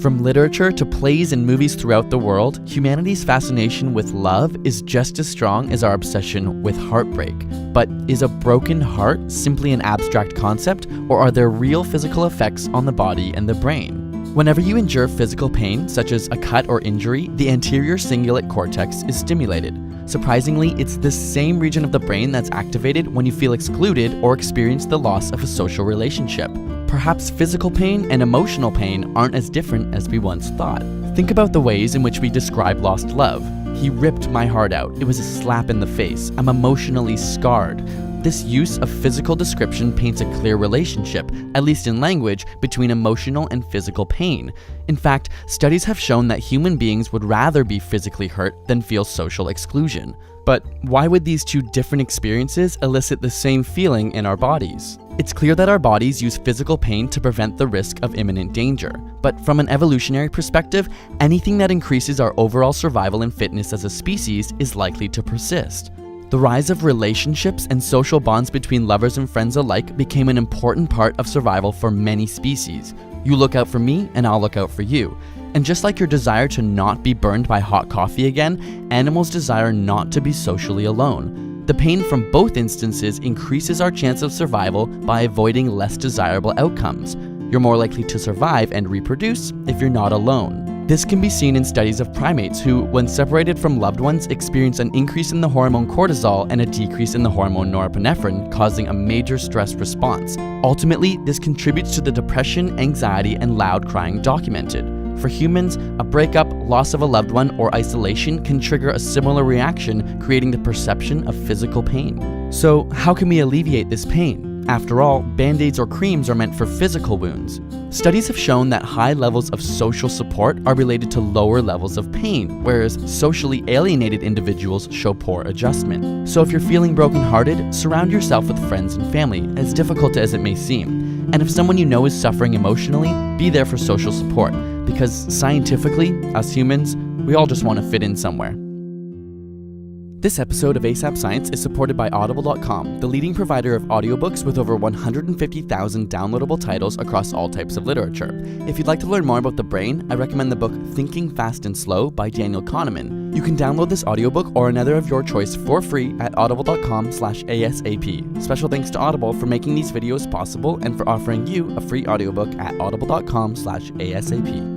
From literature to plays and movies throughout the world, humanity's fascination with love is just as strong as our obsession with heartbreak. But is a broken heart simply an abstract concept, or are there real physical effects on the body and the brain? Whenever you endure physical pain, such as a cut or injury, the anterior cingulate cortex is stimulated. Surprisingly, it's the same region of the brain that's activated when you feel excluded or experience the loss of a social relationship. Perhaps physical pain and emotional pain aren't as different as we once thought. Think about the ways in which we describe lost love. He ripped my heart out. It was a slap in the face. I'm emotionally scarred. This use of physical description paints a clear relationship, at least in language, between emotional and physical pain. In fact, studies have shown that human beings would rather be physically hurt than feel social exclusion. But why would these two different experiences elicit the same feeling in our bodies? It's clear that our bodies use physical pain to prevent the risk of imminent danger. But from an evolutionary perspective, anything that increases our overall survival and fitness as a species is likely to persist. The rise of relationships and social bonds between lovers and friends alike became an important part of survival for many species. You look out for me, and I'll look out for you. And just like your desire to not be burned by hot coffee again, animals desire not to be socially alone. The pain from both instances increases our chance of survival by avoiding less desirable outcomes. You're more likely to survive and reproduce if you're not alone. This can be seen in studies of primates who, when separated from loved ones, experience an increase in the hormone cortisol and a decrease in the hormone norepinephrine, causing a major stress response. Ultimately, this contributes to the depression, anxiety, and loud crying documented. For humans, a breakup, loss of a loved one, or isolation can trigger a similar reaction, creating the perception of physical pain. So, how can we alleviate this pain? After all, band-aids or creams are meant for physical wounds. Studies have shown that high levels of social support are related to lower levels of pain, whereas socially alienated individuals show poor adjustment. So if you're feeling brokenhearted, surround yourself with friends and family, as difficult as it may seem. And if someone you know is suffering emotionally, be there for social support, because scientifically, us humans, we all just want to fit in somewhere. This episode of ASAP Science is supported by Audible.com, the leading provider of audiobooks with over 150,000 downloadable titles across all types of literature. If you'd like to learn more about the brain, I recommend the book Thinking Fast and Slow by Daniel Kahneman. You can download this audiobook or another of your choice for free at audible.com/ASAP. Special thanks to Audible for making these videos possible and for offering you a free audiobook at audible.com/ASAP.